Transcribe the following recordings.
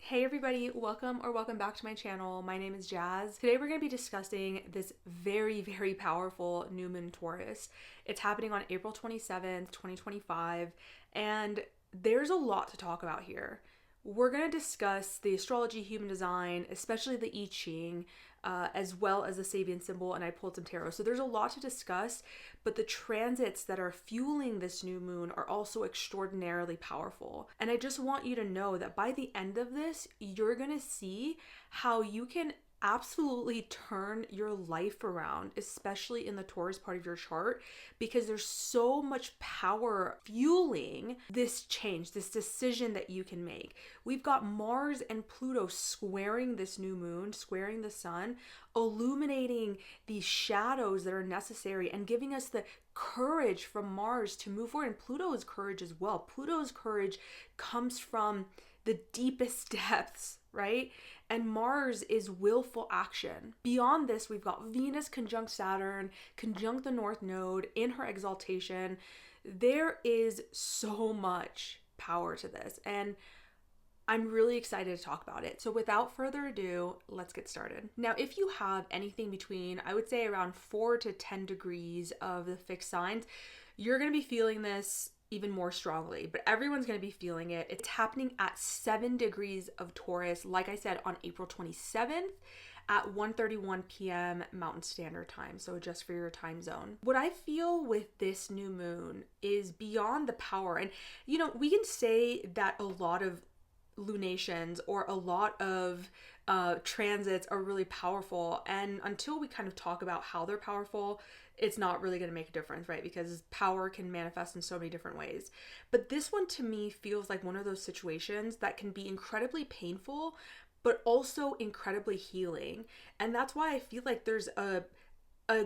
Hey everybody, welcome back to my channel. My name is Jazz. Today we're going to be discussing this very powerful new moon Taurus. It's happening on April 27th, 2025, and there's a lot to talk about here. We're going to discuss the astrology, human design, especially the I Ching, as well as the Sabian Symbol, and I pulled some tarot. So there's a lot to discuss, but the transits that are fueling this new moon are also extraordinarily powerful. And I just want you to know that by the end of this, you're going to see how you can absolutely turn your life around, especially in the Taurus part of your chart, because there's so much power fueling this change, this decision that you can make. We've got Mars and Pluto squaring this new moon, squaring the sun, illuminating these shadows that are necessary and giving us the courage from Mars to move forward. And Pluto's courage as well. Pluto's courage comes from the deepest depths, right? And Mars is willful action. Beyond this, we've got Venus conjunct Saturn, conjunct the North Node in her exaltation. There is so much power to this, and I'm really excited to talk about it. So without further ado, let's get started. Now, if you have anything between, I would say around 4 to 10 degrees of the fixed signs, you're going to be feeling this even more strongly, but everyone's going to be feeling it. It's happening at 7 degrees of Taurus, like I said, on April 27th at 1:31 p.m. Mountain Standard Time, so just for your time zone. What I feel with this new moon is beyond the power, and we can say that a lot of lunations or a lot of transits are really powerful, and until we kind of talk about how they're powerful, it's not really going to make a difference, right? Because power can manifest in so many different ways. But this one to me feels like one of those situations that can be incredibly painful, but also incredibly healing. And that's why I feel like there's a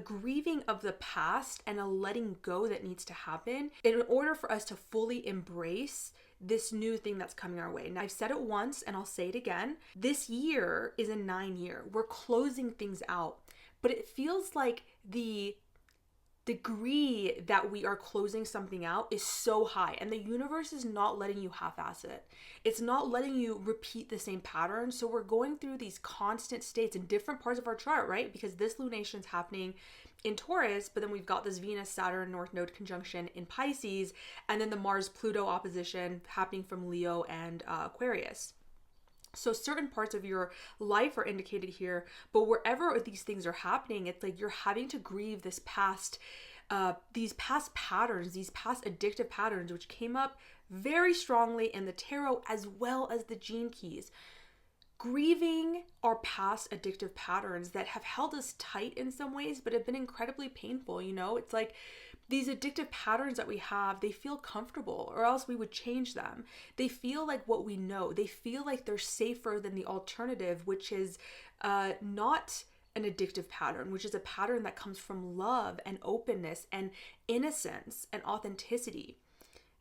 grieving of the past and a letting go that needs to happen in order for us to fully embrace this new thing that's coming our way. Now, I've said it once and I'll say it again. This year is a 9-year. We're closing things out, but it feels like the degree that we are closing something out is so high, and the universe is not letting you half-ass it. It's not letting you repeat the same pattern. So we're going through these constant states in different parts of our chart, right? Because this lunation is happening in Taurus, but then we've got this Venus Saturn North Node conjunction in Pisces, and then the Mars Pluto opposition happening from Leo and Aquarius. So certain parts of your life are indicated here, but wherever these things are happening, it's like you're having to grieve these past patterns, these past addictive patterns, which came up very strongly in the tarot as well as the gene keys. Grieving our past addictive patterns that have held us tight in some ways, but have been incredibly painful. It's like these addictive patterns that we have, they feel comfortable, or else we would change them. They feel like what we know. They feel like they're safer than the alternative, which is not an addictive pattern, which is a pattern that comes from love and openness and innocence and authenticity.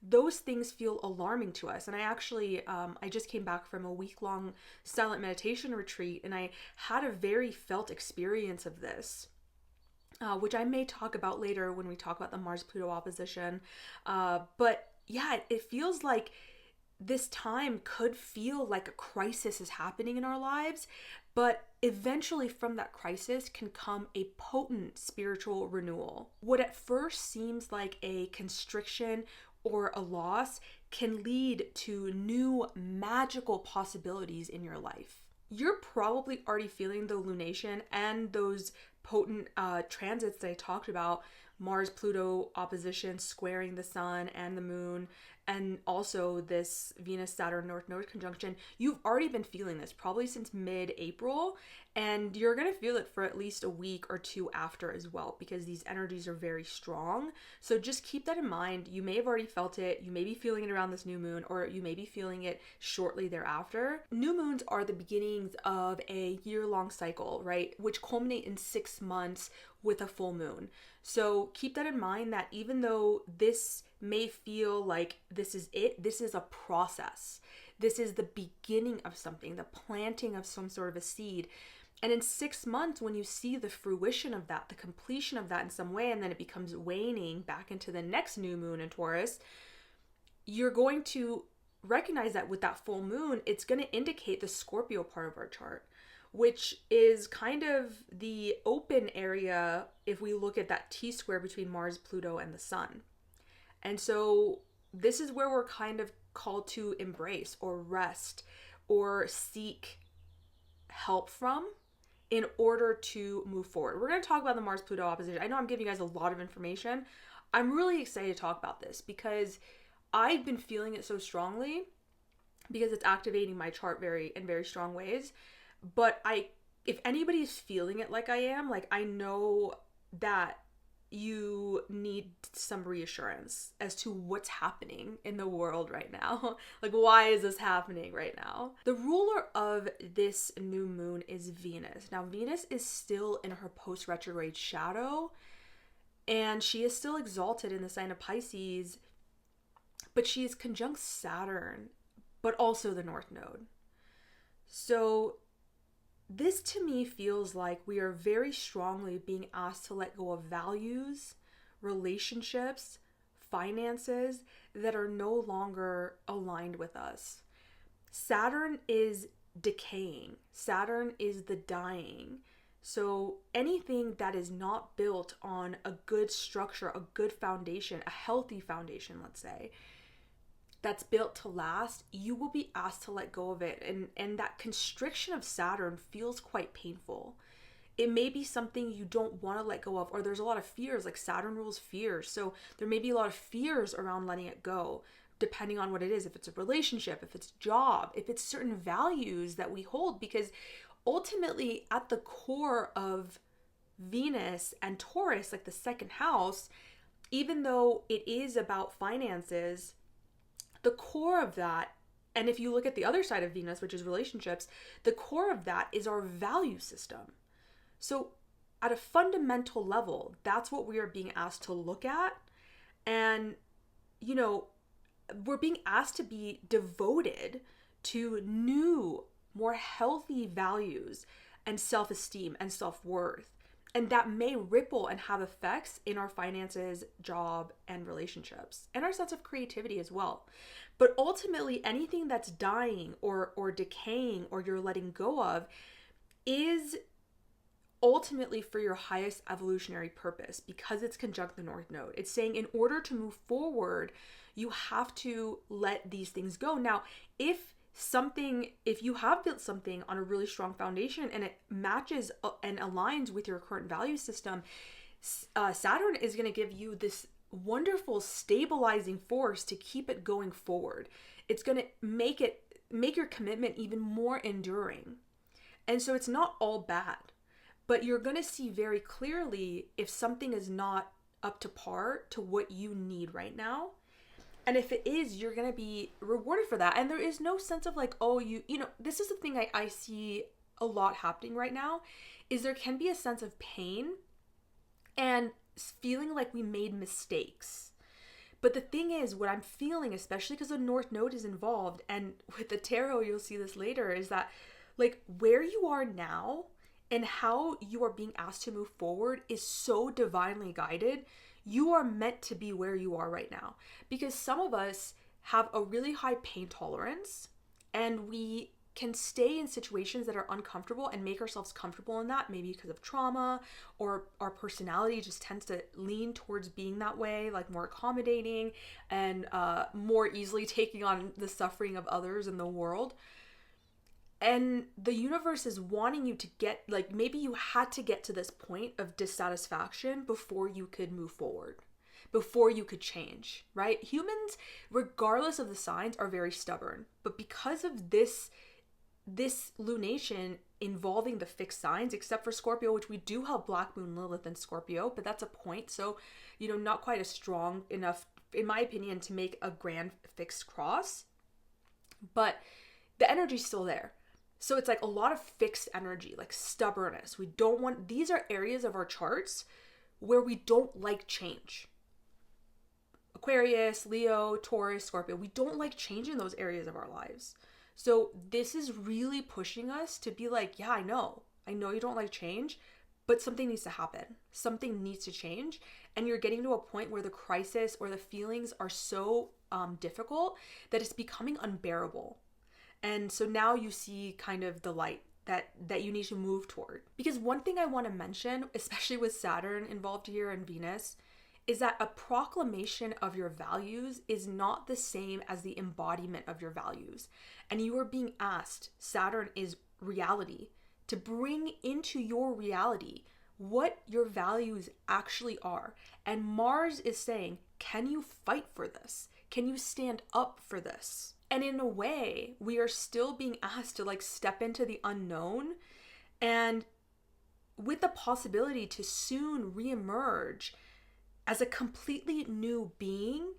Those things feel alarming to us. And I actually, I just came back from a week-long silent meditation retreat, and I had a very felt experience of this. Which I may talk about later when we talk about the Mars-Pluto opposition. But yeah, it feels like this time could feel like a crisis is happening in our lives, but eventually from that crisis can come a potent spiritual renewal. What at first seems like a constriction or a loss can lead to new magical possibilities in your life. You're probably already feeling the lunation and those potent transits that I talked about, Mars-Pluto opposition squaring the sun and the moon, and also this Venus-Saturn North Node conjunction. You've already been feeling this probably since mid-April, and you're going to feel it for at least a week or two after as well, because these energies are very strong. So just keep that in mind. You may have already felt it. You may be feeling it around this new moon, or you may be feeling it shortly thereafter. New moons are the beginnings of a year-long cycle, right? Which culminate in 6 months with a full moon. So keep that in mind, that even though this may feel like this is it, this is a process. This is the beginning of something, the planting of some sort of a seed. And in 6 months, when you see the fruition of that, the completion of that in some way, and then it becomes waning back into the next new moon in Taurus, you're going to recognize that with that full moon, it's going to indicate the Scorpio part of our chart, which is kind of the open area if we look at that T-square between Mars, Pluto, and the Sun. And so this is where we're kind of called to embrace or rest or seek help from in order to move forward. We're going to talk about the Mars-Pluto opposition. I know I'm giving you guys a lot of information. I'm really excited to talk about this because I've been feeling it so strongly because it's activating my chart in very strong ways. But if anybody's feeling it like I am, like I know that you need some reassurance as to what's happening in the world right now. Like, why is this happening right now? The ruler of this new moon is Venus. Now, Venus is still in her post-retrograde shadow, and she is still exalted in the sign of Pisces, but she is conjunct Saturn, but also the North Node. So this to me feels like we are very strongly being asked to let go of values, relationships, finances that are no longer aligned with us. Saturn is decaying. Saturn is the dying. So anything that is not built on a good structure, a good foundation, a healthy foundation, let's say, that's built to last, you will be asked to let go of it. And that constriction of Saturn feels quite painful. It may be something you don't want to let go of, or there's a lot of fears, like Saturn rules fears. So there may be a lot of fears around letting it go, depending on what it is. If it's a relationship, if it's a job, if it's certain values that we hold, because ultimately at the core of Venus and Taurus, like the second house, even though it is about finances, the core of that, and if you look at the other side of Venus, which is relationships, the core of that is our value system. So at a fundamental level, that's what we are being asked to look at. And, you know, we're being asked to be devoted to new, more healthy values and self-esteem and self-worth. And that may ripple and have effects in our finances, job, and relationships, and our sense of creativity as well. But ultimately, anything that's dying or decaying or you're letting go of is ultimately for your highest evolutionary purpose, because it's conjunct the North Node. It's saying in order to move forward, you have to let these things go. Now, if you have built something on a really strong foundation and it matches and aligns with your current value system, Saturn is going to give you this wonderful stabilizing force to keep it going forward. It's going to make your commitment even more enduring. And so it's not all bad, but you're going to see very clearly if something is not up to par to what you need right now. And if it is, you're going to be rewarded for that. And there is no sense of like, oh, you know, this is the thing I see a lot happening right now, is there can be a sense of pain and feeling like we made mistakes. But the thing is, what I'm feeling, especially because the North Node is involved, and with the tarot, you'll see this later, is that like where you are now and how you are being asked to move forward is so divinely guided. You are meant to be where you are right now, because some of us have a really high pain tolerance and we can stay in situations that are uncomfortable and make ourselves comfortable in that, maybe because of trauma, or our personality just tends to lean towards being that way, like more accommodating and more easily taking on the suffering of others in the world. And the universe is wanting you to get, like, maybe you had to get to this point of dissatisfaction before you could move forward, before you could change, right? Humans, regardless of the signs, are very stubborn. But because of this lunation involving the fixed signs, except for Scorpio, which we do have Black Moon Lilith in Scorpio, but that's a point. So, you know, not quite as strong enough, in my opinion, to make a grand fixed cross. But the energy's still there. So it's like a lot of fixed energy, like stubbornness. These are areas of our charts where we don't like change. Aquarius, Leo, Taurus, Scorpio, we don't like change in those areas of our lives. So this is really pushing us to be like, yeah, I know you don't like change, but something needs to happen. Something needs to change. And you're getting to a point where the crisis or the feelings are so difficult that it's becoming unbearable. And so now you see kind of the light that you need to move toward. Because one thing I want to mention, especially with Saturn involved here and Venus, is that a proclamation of your values is not the same as the embodiment of your values. And you are being asked, Saturn is reality, to bring into your reality what your values actually are. And Mars is saying, can you fight for this? Can you stand up for this? And in a way, we are still being asked to like step into the unknown, and with the possibility to soon reemerge as a completely new being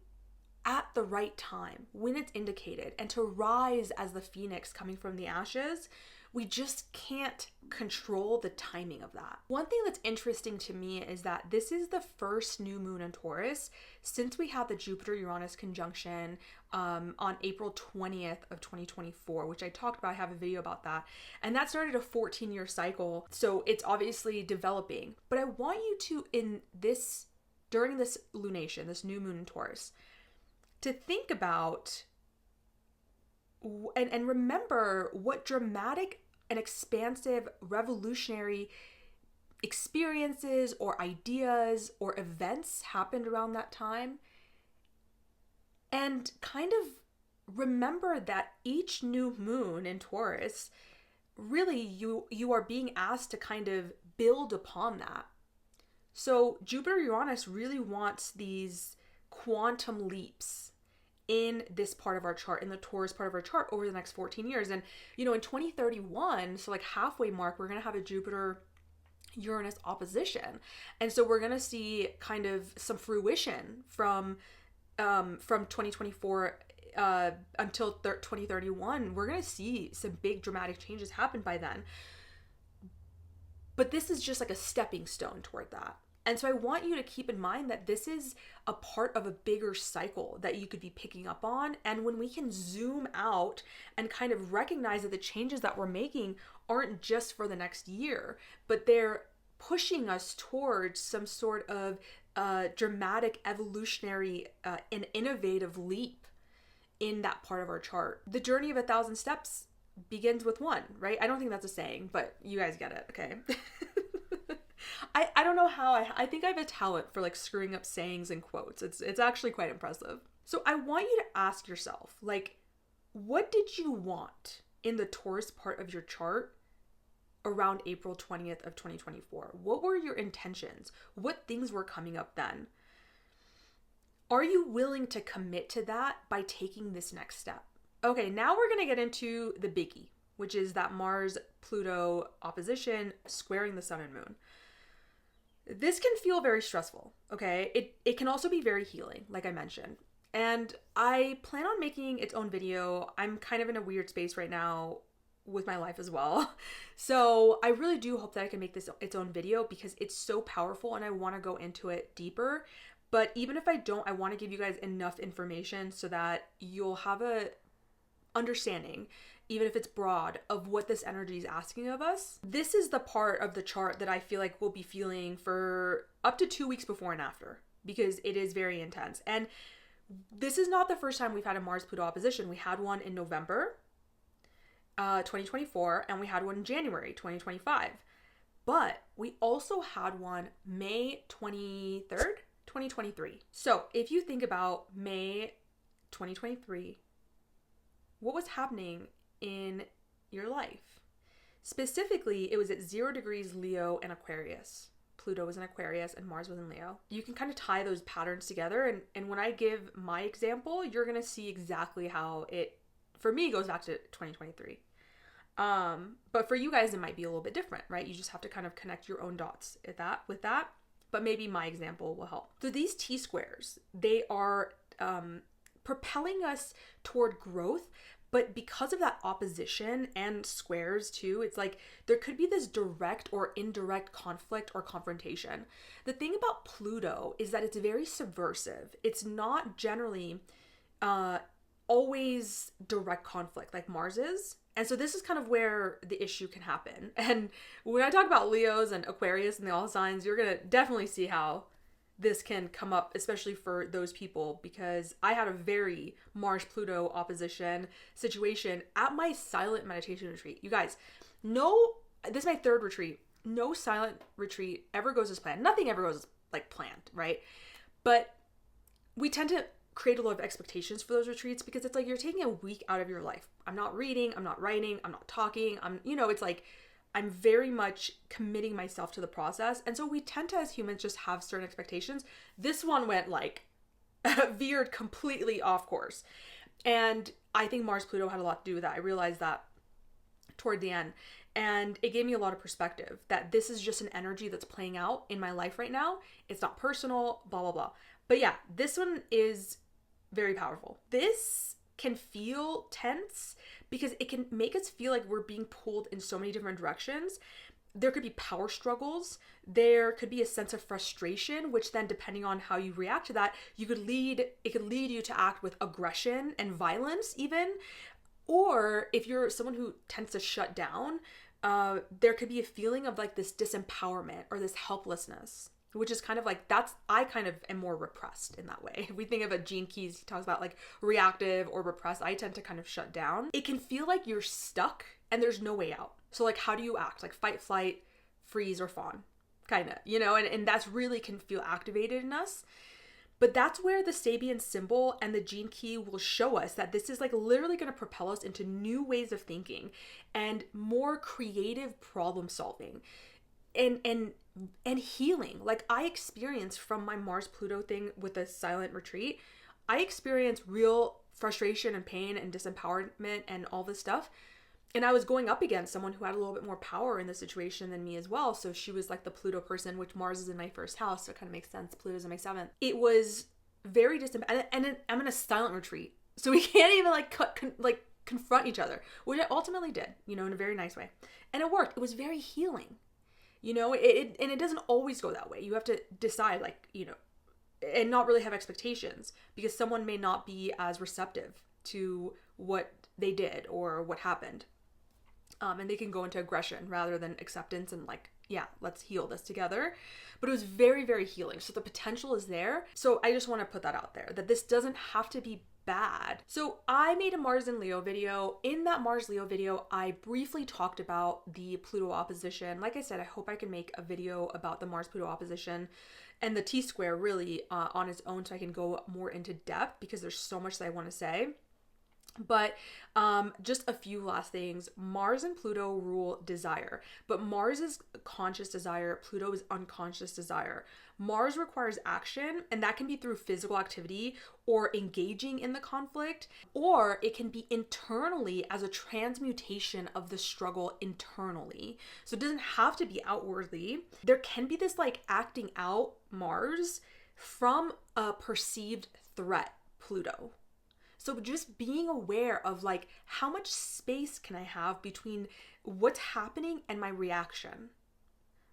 at the right time when it's indicated, and to rise as the phoenix coming from the ashes. We just can't control the timing of that. One thing that's interesting to me is that this is the first new moon in Taurus since we had the Jupiter-Uranus conjunction on April 20th of 2024, which I talked about. I have a video about that. And that started a 14-year cycle. So it's obviously developing. But I want you to, during this lunation, this new moon in Taurus, to think about and remember what dramatic and expansive revolutionary experiences or ideas or events happened around that time. And kind of remember that each new moon in Taurus, really you are being asked to kind of build upon that. So Jupiter-Uranus really wants these quantum leaps in this part of our chart, in the Taurus part of our chart, over the next 14 years. And, in 2031, so like halfway mark, we're going to have a Jupiter-Uranus opposition. And so we're going to see kind of some fruition from 2024 until 2031. We're going to see some big dramatic changes happen by then. But this is just like a stepping stone toward that. And so I want you to keep in mind that this is a part of a bigger cycle that you could be picking up on. And when we can zoom out and kind of recognize that the changes that we're making aren't just for the next year, but they're pushing us towards some sort of dramatic, evolutionary, and innovative leap in that part of our chart. The journey of 1,000 steps begins with one, right? I don't think that's a saying, but you guys get it, okay? I don't know how. I think I have a talent for like screwing up sayings and quotes. It's actually quite impressive. So I want you to ask yourself, like, what did you want in the Taurus part of your chart around April 20th of 2024? What were your intentions? What things were coming up then? Are you willing to commit to that by taking this next step? Okay, now we're going to get into the biggie, which is that Mars-Pluto opposition squaring the sun and moon. This can feel very stressful, okay? It can also be very healing, like I mentioned. And I plan on making its own video. I'm kind of in a weird space right now with my life as well. So I really do hope that I can make this its own video because it's so powerful and I want to go into it deeper. But even if I don't, I want to give you guys enough information so that you'll have a understanding, even if it's broad, of what this energy is asking of us. This is the part of the chart that I feel like we'll be feeling for up to 2 weeks before and after, because it is very intense. And this is not the first time we've had a Mars-Pluto opposition. We had one in November 2024, and we had one in January 2025. But we also had one May 23rd, 2023. So if you think about May 2023, what was happening in your life? Specifically, it was at 0 degrees Leo and Aquarius. Pluto was in Aquarius and Mars was in Leo. You can kind of tie those patterns together, and when I give my example, you're going to see exactly how it, for me, goes back to 2023. But for you guys, it might be a little bit different, right? You just have to kind of connect your own dots with that. But maybe my example will help. So these T-squares, they are propelling us toward growth, but because of that opposition and squares too, it's like there could be this direct or indirect conflict or confrontation. The thing about Pluto is that it's very subversive. It's not generally always direct conflict like Mars is. And so this is kind of where the issue can happen. And when I talk about Leos and Aquarius and the all signs, you're going to definitely see how this can come up, especially for those people, because I had a very Mars-Pluto opposition situation at my silent meditation retreat. You guys, this is my third retreat. No silent retreat ever goes as planned. Nothing ever goes like planned, right? But we tend to create a lot of expectations for those retreats because it's like you're taking a week out of your life. I'm not reading, I'm not writing, I'm not talking. It's like I'm very much committing myself to the process. And so we tend to, as humans, just have certain expectations. This one went like veered completely off course. And I think Mars-Pluto had a lot to do with that. I realized that toward the end. And it gave me a lot of perspective that this is just an energy that's playing out in my life right now. It's not personal, blah, blah, blah. But yeah, this one is very powerful. This can feel tense because it can make us feel like we're being pulled in so many different directions. There could be power struggles. There could be a sense of frustration, which then, depending on how you react to that, it could lead you to act with aggression and violence even. Or if you're someone who tends to shut down, there could be a feeling of like this disempowerment or this helplessness, which is kind of like, I kind of am more repressed in that way. If we think of a Gene Keys, he talks about like reactive or repressed. I tend to kind of shut down. It can feel like you're stuck and there's no way out. So like, how do you act? Like fight, flight, freeze, or fawn, kind of, and that's really can feel activated in us. But that's where the Sabian symbol and the gene key will show us that this is like literally going to propel us into new ways of thinking and more creative problem solving and healing. Like I experienced from my Mars-Pluto thing with the silent retreat, I experienced real frustration and pain and disempowerment and all this stuff. And I was going up against someone who had a little bit more power in the situation than me as well. So she was like the Pluto person, which Mars is in my first house. So it kind of makes sense. Pluto's in my seventh. It was very and I'm in a silent retreat. So we can't even confront each other, which I ultimately did, in a very nice way. And it worked. It was very healing, and it doesn't always go that way. You have to decide and not really have expectations because someone may not be as receptive to what they did or what happened. And they can go into aggression rather than acceptance and let's heal this together. But it was very, very healing. So the potential is there. So I just want to put that out there, that this doesn't have to be bad. So I made a Mars and Leo video. In that Mars Leo video, I briefly talked about the Pluto opposition. Like I said, I hope I can make a video about the Mars-Pluto opposition and the T-square really on its own so I can go more into depth because there's so much that I want to say. But just a few last things. Mars and Pluto rule desire, but Mars is conscious desire, Pluto is unconscious desire. Mars requires action, and that can be through physical activity or engaging in the conflict, or it can be internally as a transmutation of the struggle internally. So it doesn't have to be outwardly. There can be this acting out Mars from a perceived threat, Pluto. So just being aware of how much space can I have between what's happening and my reaction,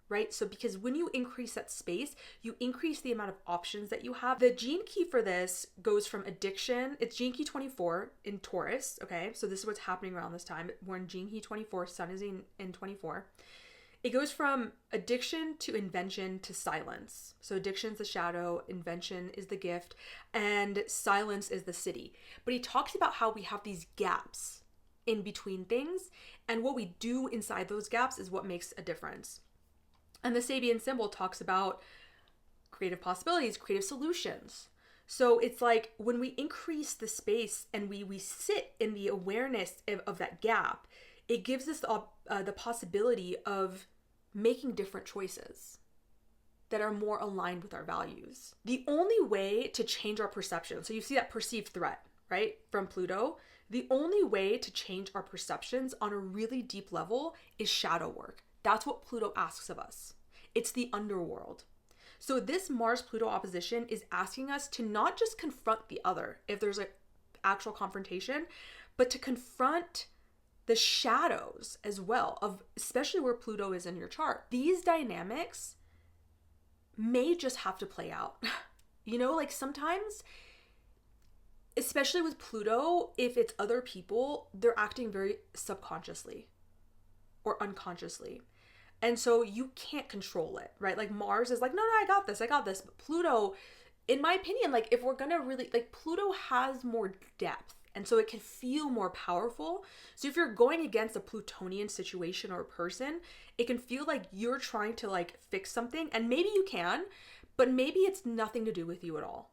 right? So because when you increase that space, you increase the amount of options that you have. The gene key for this goes from addiction. It's gene key 24 in Taurus, okay? So this is what's happening around this time. We're in gene key 24, sun is in 24. It goes from addiction to invention to silence. So addiction's the shadow, invention is the gift, and silence is the city. But he talks about how we have these gaps in between things, and what we do inside those gaps is what makes a difference. And the Sabian symbol talks about creative possibilities, creative solutions. So it's like when we increase the space and we sit in the awareness of that gap, it gives us the possibility of making different choices that are more aligned with our values. The only way to change our perception, so you see that perceived threat, right, from Pluto, the only way to change our perceptions on a really deep level is shadow work. That's what Pluto asks of us. It's the underworld. So this Mars-Pluto opposition is asking us to not just confront the other, if there's an actual confrontation, but to confront the shadows as well, of especially where Pluto is in your chart. These dynamics may just have to play out. Sometimes, especially with Pluto, if it's other people, they're acting very subconsciously or unconsciously. And so you can't control it, right? Like Mars is like, no, I got this. But Pluto, in my opinion, like if we're gonna really, like Pluto has more depth. And so it can feel more powerful. So if you're going against a Plutonian situation or a person, it can feel like you're trying to like fix something. And maybe you can, but maybe it's nothing to do with you at all.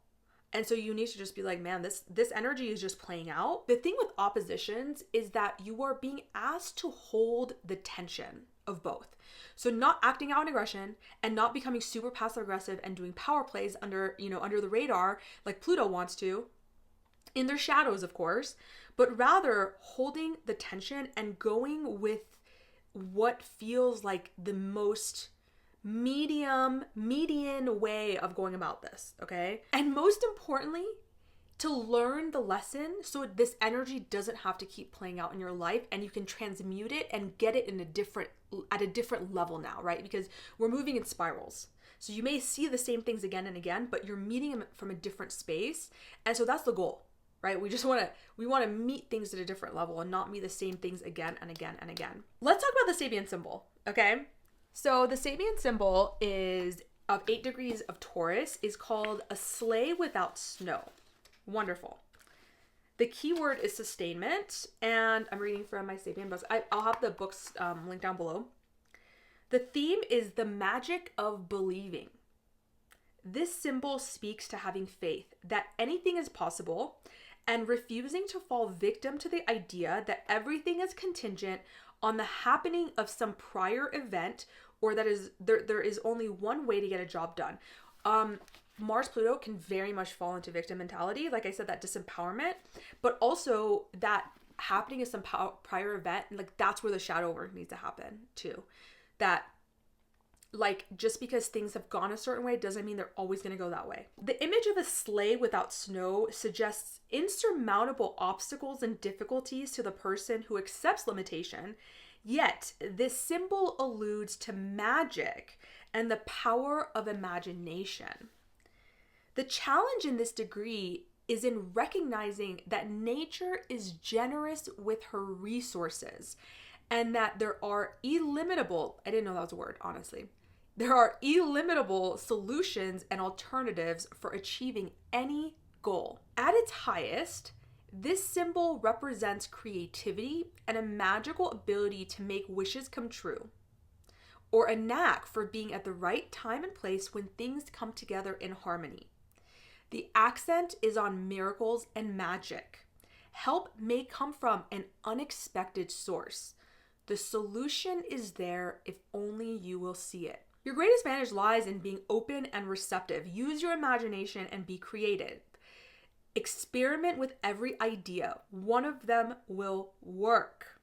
And so you need to just be like, man, this energy is just playing out. The thing with oppositions is that you are being asked to hold the tension of both. So not acting out in aggression and not becoming super passive aggressive and doing power plays under the radar like Pluto wants to, in their shadows, of course, but rather holding the tension and going with what feels like the most median way of going about this, okay? And most importantly, to learn the lesson so this energy doesn't have to keep playing out in your life and you can transmute it and get it at a different level now, right? Because we're moving in spirals. So you may see the same things again and again, but you're meeting them from a different space. And so that's the goal, right? We want to meet things at a different level and not meet the same things again and again and again. Let's talk about the Sabian symbol, okay? So the Sabian symbol is of 8 degrees of Taurus, is called a sleigh without snow. Wonderful. The keyword is sustainment, and I'm reading from my Sabian books. I'll have the books linked down below. The theme is the magic of believing. This symbol speaks to having faith that anything is possible and refusing to fall victim to the idea that everything is contingent on the happening of some prior event, or that is there is only one way to get a job done. Mars-Pluto can very much fall into victim mentality. Like I said, that disempowerment, but also that happening of some prior event, and like that's where the shadow work needs to happen too. That like just because things have gone a certain way doesn't mean they're always going to go that way. The image of a sleigh without snow suggests insurmountable obstacles and difficulties to the person who accepts limitation. Yet this symbol alludes to magic and the power of imagination. The challenge in this degree is in recognizing that nature is generous with her resources and that there are illimitable, I didn't know that was a word, honestly. There are illimitable solutions and alternatives for achieving any goal. At its highest, this symbol represents creativity and a magical ability to make wishes come true, or a knack for being at the right time and place when things come together in harmony. The accent is on miracles and magic. Help may come from an unexpected source. The solution is there if only you will see it. Your greatest advantage lies in being open and receptive. Use your imagination and be creative. Experiment with every idea. One of them will work.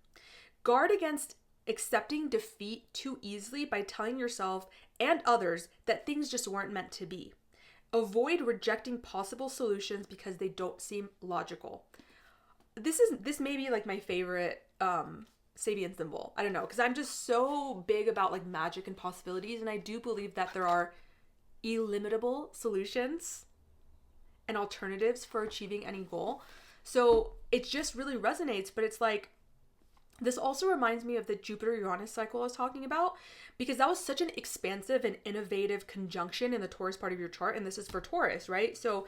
Guard against accepting defeat too easily by telling yourself and others that things just weren't meant to be. Avoid rejecting possible solutions because they don't seem logical. This may be like my favorite Sabian symbol. I don't know, because I'm just so big about like magic and possibilities, and I do believe that there are illimitable solutions and alternatives for achieving any goal. So it just really resonates, but it's like, this also reminds me of the Jupiter-Uranus cycle I was talking about, because that was such an expansive and innovative conjunction in the Taurus part of your chart, and this is for Taurus, right? So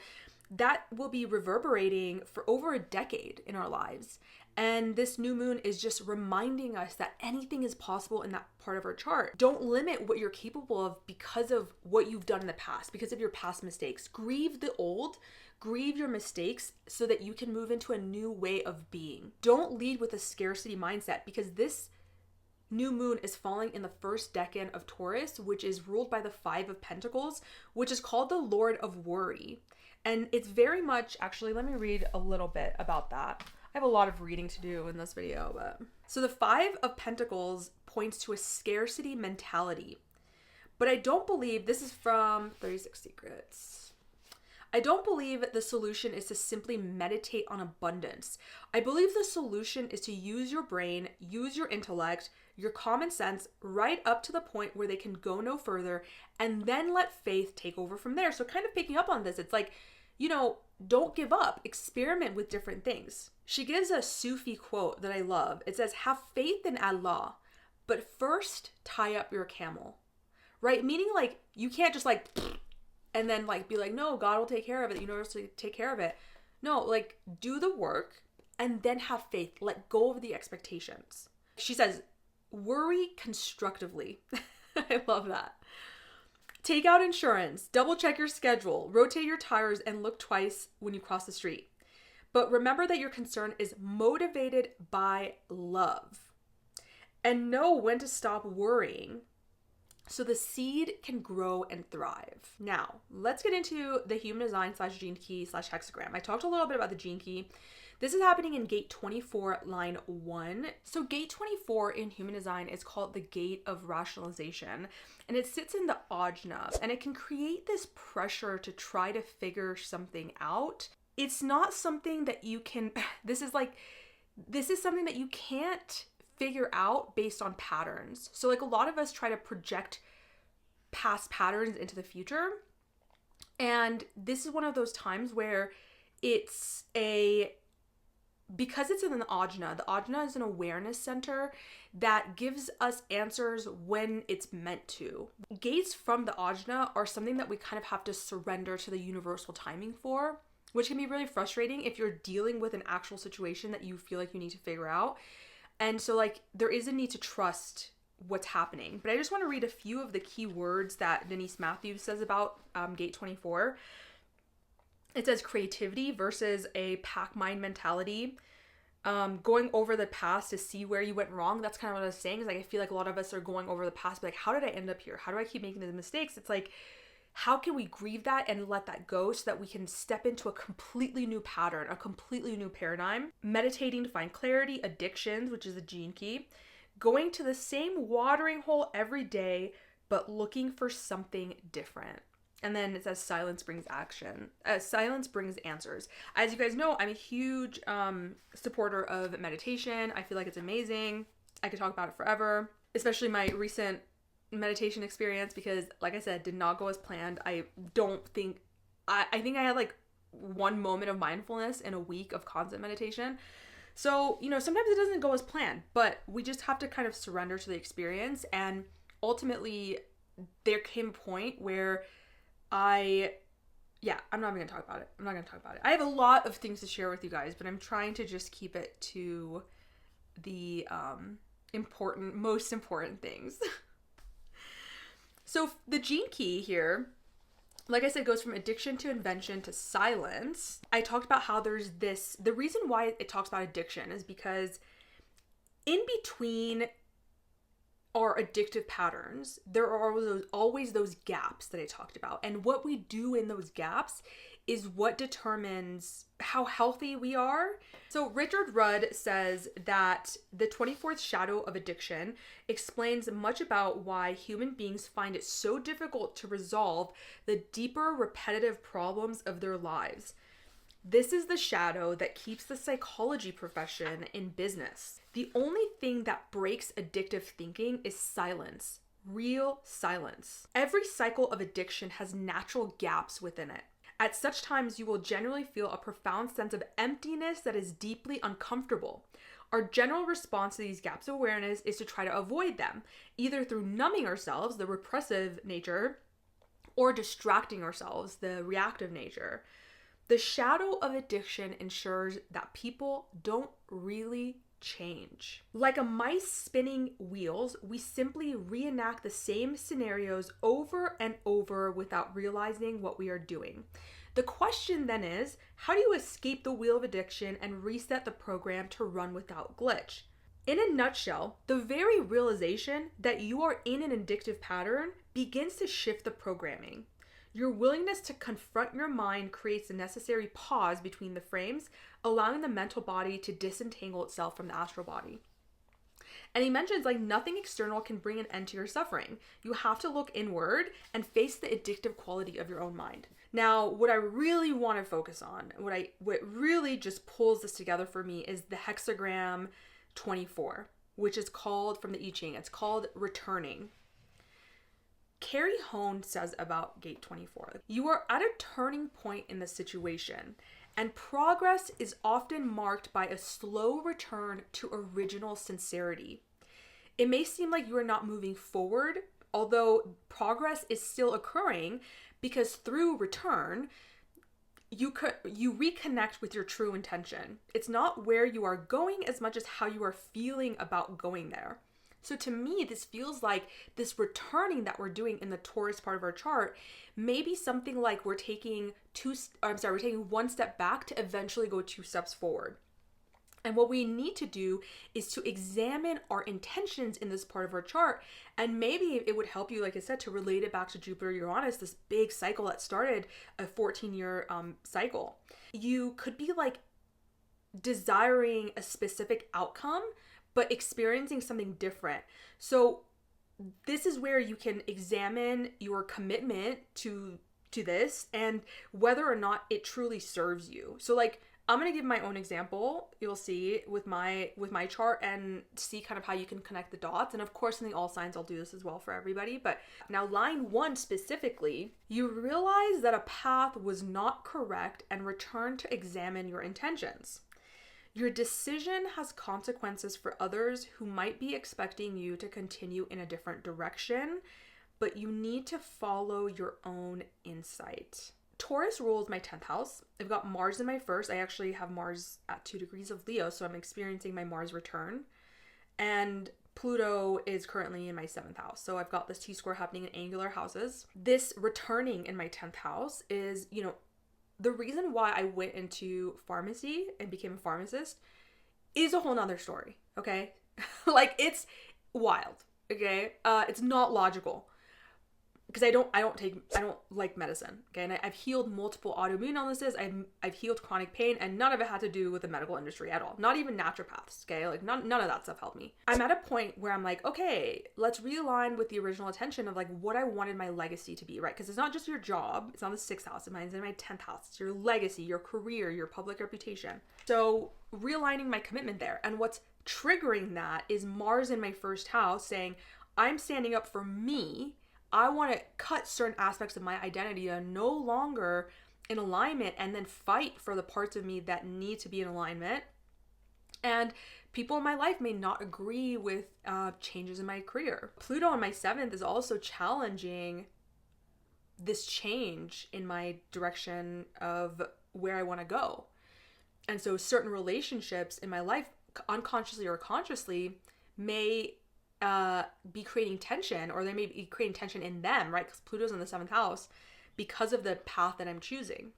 that will be reverberating for over a decade in our lives. And this new moon is just reminding us that anything is possible in that part of our chart. Don't limit what you're capable of because of what you've done in the past, because of your past mistakes. Grieve the old, grieve your mistakes so that you can move into a new way of being. Don't lead with a scarcity mindset, because this new moon is falling in the first decan of Taurus, which is ruled by the 5 of Pentacles, which is called the Lord of Worry. And it's very much, actually, let me read a little bit about that. I have a lot of reading to do in this video, but... So the 5 of Pentacles points to a scarcity mentality. But I don't believe, this is from 36 Secrets. I don't believe the solution is to simply meditate on abundance. I believe the solution is to use your brain, use your intellect, your common sense, right up to the point where they can go no further, and then let faith take over from there. So kind of picking up on this, it's like, you know, don't give up. Experiment with different things. She gives a Sufi quote that I love. It says, "Have faith in Allah. But first, tie up your camel, right? Meaning like, you can't just like, and then like be like, no, God will take care of it. The universe will take care of it. No, like do the work and then have faith. Let go of the expectations. She says, worry constructively. I love that. Take out insurance, double check your schedule, rotate your tires, and look twice when you cross the street. But remember that your concern is motivated by love. And know when to stop worrying so the seed can grow and thrive. Now, let's get into the human design / gene key / hexagram. I talked a little bit about the gene key. This is happening in gate 24, line 1. So gate 24 in human design is called the gate of rationalization, and it sits in the ajna, and it can create this pressure to try to figure something out. It's not something that you can, this is something that you can't figure out based on patterns. So like a lot of us try to project past patterns into the future. And this is one of those times where because it's in the ajna is an awareness center that gives us answers when it's meant to. Gates from the ajna are something that we kind of have to surrender to the universal timing for, which can be really frustrating if you're dealing with an actual situation that you feel like you need to figure out. And so like there is a need to trust what's happening. But I just want to read a few of the key words that Denise Matthews says about gate 24. It says creativity versus a pack mind mentality. Going over the past to see where you went wrong. That's kind of what I was saying. Is like I feel like a lot of us are going over the past, but like, how did I end up here? How do I keep making these mistakes? It's like, how can we grieve that and let that go so that we can step into a completely new pattern, a completely new paradigm? Meditating to find clarity, addictions, which is the gene key, going to the same watering hole every day, but looking for something different. And then it says silence brings action. Silence brings answers. As you guys know, I'm a huge supporter of meditation. I feel like it's amazing. I could talk about it forever, especially my recent meditation experience, because like I said, did not go as planned. I think I had like one moment of mindfulness in a week of constant meditation. So, sometimes it doesn't go as planned, but we just have to kind of surrender to the experience. And ultimately there came a point where I'm not even gonna talk about it. I have a lot of things to share with you guys, but I'm trying to just keep it to the most important things. So the gene key here, like I said, goes from addiction to invention to silence. I talked about how the reason why it talks about addiction is because in between our addictive patterns, there are always those gaps that I talked about. And what we do in those gaps is what determines how healthy we are. So Richard Rudd says that the 24th shadow of addiction explains much about why human beings find it so difficult to resolve the deeper repetitive problems of their lives. This is the shadow that keeps the psychology profession in business. The only thing that breaks addictive thinking is silence, real silence. Every cycle of addiction has natural gaps within it. At such times, you will generally feel a profound sense of emptiness that is deeply uncomfortable. Our general response to these gaps of awareness is to try to avoid them, either through numbing ourselves, the repressive nature, or distracting ourselves, the reactive nature. The shadow of addiction ensures that people don't really change. Like a mice spinning wheels, we simply reenact the same scenarios over and over without realizing what we are doing. The question then is, how do you escape the wheel of addiction and reset the program to run without glitch? In a nutshell, the very realization that you are in an addictive pattern begins to shift the programming. Your willingness to confront your mind creates the necessary pause between the frames, allowing the mental body to disentangle itself from the astral body. And he mentions like nothing external can bring an end to your suffering. You have to look inward and face the addictive quality of your own mind. Now, what I really want to focus on, what really just pulls this together for me is the hexagram 24, which is called, from the I Ching, it's called returning. Carrie Hone says about gate 24, you are at a turning point in the situation, and progress is often marked by a slow return to original sincerity. It may seem like you are not moving forward, although progress is still occurring, because through return, you reconnect with your true intention. It's not where you are going as much as how you are feeling about going there. So to me, this feels like this returning that we're doing in the Taurus part of our chart may be something like we're taking one step back to eventually go 2 steps forward. And what we need to do is to examine our intentions in this part of our chart. And maybe it would help you, like I said, to relate it back to Jupiter Uranus, this big cycle that started a 14-year cycle. You could be like desiring a specific outcome, but experiencing something different. So this is where you can examine your commitment to this and whether or not it truly serves you. So like, I'm going to give my own example. You'll see with my chart and see kind of how you can connect the dots. And of course, in the all signs, I'll do this as well for everybody. But now line 1 specifically, you realize that a path was not correct and return to examine your intentions. Your decision has consequences for others who might be expecting you to continue in a different direction, but you need to follow your own insight. Taurus rules my 10th house. I've got Mars in my first. I actually have Mars at 2 degrees of Leo, so I'm experiencing my Mars return. And Pluto is currently in my 7th house. So I've got this T-square happening in angular houses. This returning in my 10th house is, the reason why I went into pharmacy and became a pharmacist is a whole nother story, okay? Like, it's wild, okay? It's not logical because I don't like medicine, okay? And I've healed multiple autoimmune illnesses. I've healed chronic pain, and none of it had to do with the medical industry at all. Not even naturopaths, okay? Like, none of that stuff helped me. I'm at a point where I'm like, okay, let's realign with the original intention of like what I wanted my legacy to be, right? Because it's not just your job. It's not the 6th house. Mine's in my 10th house. It's your legacy, your career, your public reputation. So realigning my commitment there. And what's triggering that is Mars in my 1st house saying, I'm standing up for me. I want to cut certain aspects of my identity that are no longer in alignment and then fight for the parts of me that need to be in alignment. And people in my life may not agree with changes in my career. Pluto in my 7th is also challenging this change in my direction of where I want to go. And so certain relationships in my life, unconsciously or consciously, may be creating tension, or they may be creating tension in them, right? Because Pluto's in the 7th house because of the path that I'm choosing.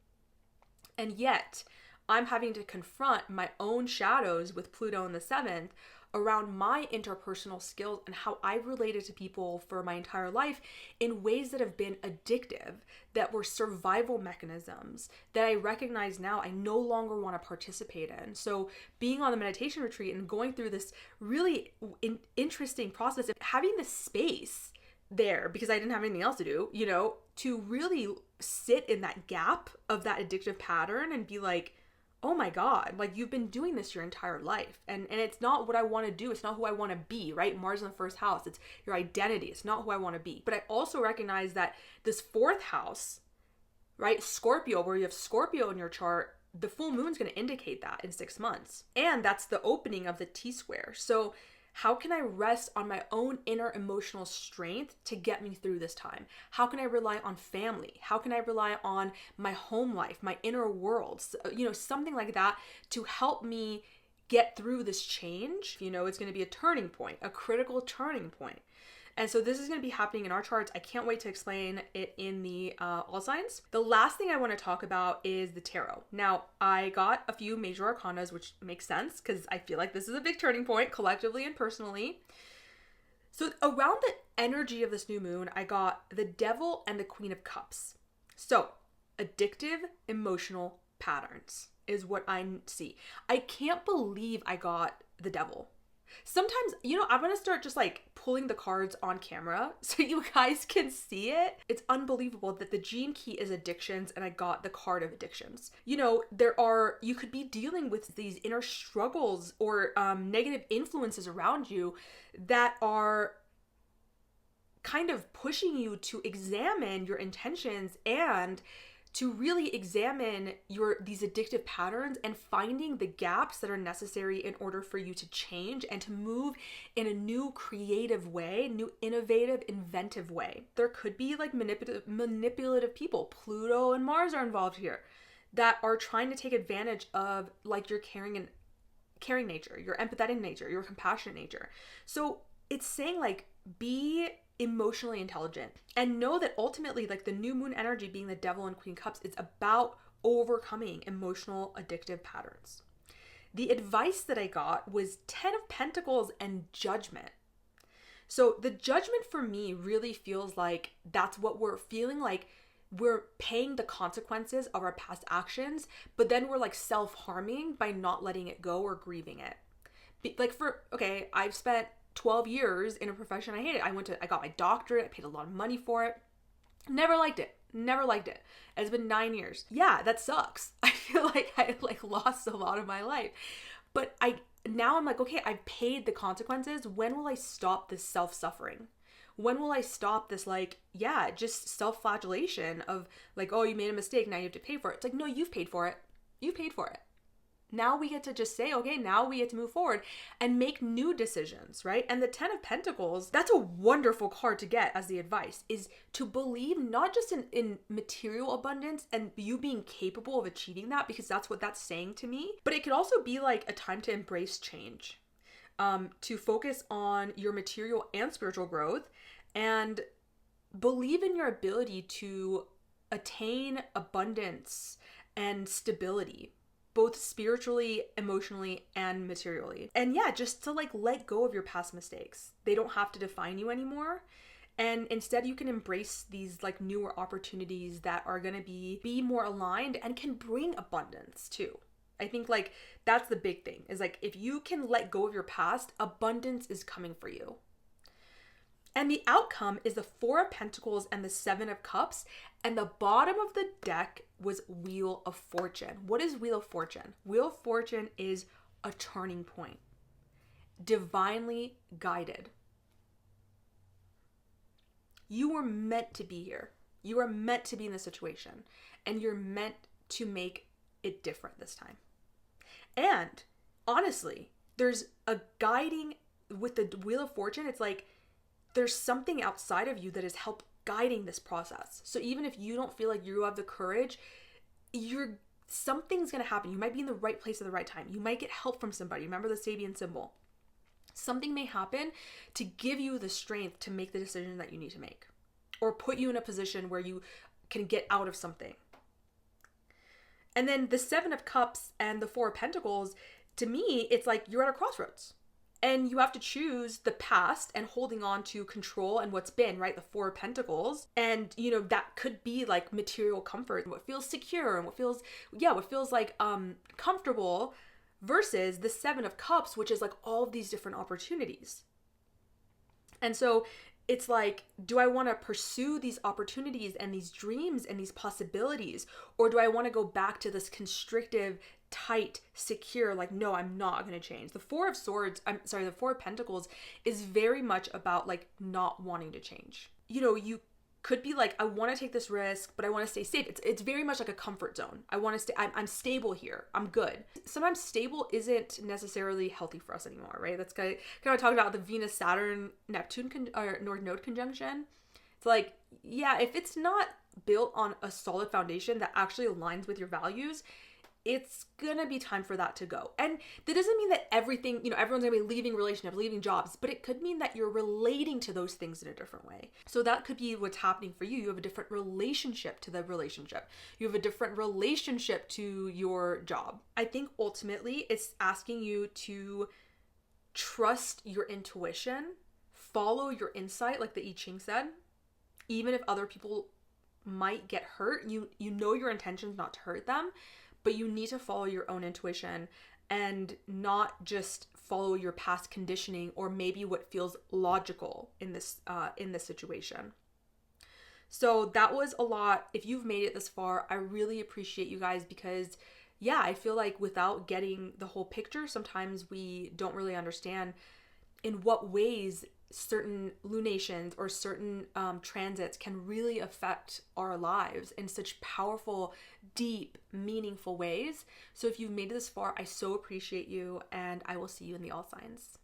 And yet I'm having to confront my own shadows with Pluto in the 7th around my interpersonal skills and how I've related to people for my entire life in ways that have been addictive, that were survival mechanisms that I recognize now I no longer want to participate in. So being on the meditation retreat and going through this really interesting process of having the space there, because I didn't have anything else to do, to really sit in that gap of that addictive pattern and be like, oh my God, like you've been doing this your entire life. And it's not what I want to do. It's not who I want to be, right? Mars in the 1st house. It's your identity. It's not who I want to be. But I also recognize that this 4th house, right? Scorpio, where you have Scorpio in your chart, the full moon's going to indicate that in 6 months. And that's the opening of the T-square. So how can I rest on my own inner emotional strength to get me through this time? How can I rely on family? How can I rely on my home life, my inner worlds, something like that to help me get through this change? It's going to be a turning point, a critical turning point. And so this is going to be happening in our charts. I can't wait to explain it in the all signs. The last thing I want to talk about is the tarot. Now, I got a few major arcanas, which makes sense because I feel like this is a big turning point collectively and personally. So around the energy of this new moon, I got the Devil and the Queen of Cups. So addictive emotional patterns is what I see. I can't believe I got the Devil. Sometimes, I'm going to start just like pulling the cards on camera so you guys can see it. It's unbelievable that the gene key is addictions and I got the card of addictions. You could be dealing with these inner struggles or negative influences around you that are kind of pushing you to examine your intentions and to really examine these addictive patterns and finding the gaps that are necessary in order for you to change and to move in a new creative way, new innovative, inventive way. There could be like manipulative people. Pluto and Mars are involved here that are trying to take advantage of like your caring nature, your empathetic nature, your compassionate nature. So it's saying like, be emotionally intelligent and know that ultimately like the new moon energy being the Devil and Queen Cups, it's about overcoming emotional addictive patterns. The advice that I got was 10 of Pentacles and Judgment. So the Judgment for me really feels like that's what we're feeling like. We're paying the consequences of our past actions, but then we're like self-harming by not letting it go or grieving it. I've spent 12 years in a profession I hated. I got my doctorate, I paid a lot of money for it. Never liked it. It's been 9 years. Yeah, that sucks. I feel like I lost a lot of my life. But now I'm like, okay, I've paid the consequences. When will I stop this self-suffering? When will I stop this just self-flagellation of like, oh, you made a mistake, now you have to pay for it. It's like, no, you've paid for it. Now we get to just say, okay, now we get to move forward and make new decisions, right? And the 10 of Pentacles, that's a wonderful card to get as the advice, is to believe not just in material abundance and you being capable of achieving that, because that's what that's saying to me, but it could also be like a time to embrace change, to focus on your material and spiritual growth and believe in your ability to attain abundance and stability, both spiritually, emotionally, and materially. And yeah, just to like let go of your past mistakes. They don't have to define you anymore. And instead you can embrace these like newer opportunities that are going to be more aligned and can bring abundance too. I think like that's the big thing, is like if you can let go of your past, abundance is coming for you. And the outcome is the 4 of Pentacles and the 7 of Cups. And the bottom of the deck was Wheel of Fortune. What is Wheel of Fortune? Wheel of Fortune is a turning point. Divinely guided. You were meant to be here. You are meant to be in this situation. And you're meant to make it different this time. And honestly, there's a guiding with the Wheel of Fortune. It's like there's something outside of you that has helped guiding this process. So even if you don't feel like you have the courage, something's going to happen. You might be in the right place at the right time. You might get help from somebody. Remember the Sabian Symbol. Something may happen to give you the strength to make the decision that you need to make, or put you in a position where you can get out of something. And then the 7 of Cups and the 4 of Pentacles, to me, it's like you're at a crossroads. And you have to choose the past and holding on to control and what's been, right? The 4 of Pentacles. And, that could be like material comfort, what feels secure and what feels like comfortable, versus the 7 of Cups, which is like all of these different opportunities. And so it's like, do I want to pursue these opportunities and these dreams and these possibilities? Or do I want to go back to this constrictive, tight, secure, like, no, I'm not going to change? The 4 of Pentacles is very much about like not wanting to change. You could be like, I want to take this risk, but I want to stay safe. It's very much like a comfort zone. I want to stay, I'm stable here. I'm good. Sometimes stable isn't necessarily healthy for us anymore, right? That's kind of talking about the Venus-Saturn-Neptune or North Node conjunction. It's like, yeah, if it's not built on a solid foundation that actually aligns with your values, it's gonna be time for that to go. And that doesn't mean that everything, everyone's gonna be leaving relationships, leaving jobs, but it could mean that you're relating to those things in a different way. So that could be what's happening for you. You have a different relationship to the relationship. You have a different relationship to your job. I think ultimately it's asking you to trust your intuition, follow your insight, like the I Ching said. Even if other people might get hurt, you know your intentions not to hurt them, but you need to follow your own intuition and not just follow your past conditioning or maybe what feels logical in this situation. So that was a lot. If you've made it this far, I really appreciate you guys, because yeah, I feel like without getting the whole picture, sometimes we don't really understand in what ways certain lunations or certain transits can really affect our lives in such powerful, deep, meaningful ways. So if you've made it this far, I so appreciate you, and I will see you in the all signs.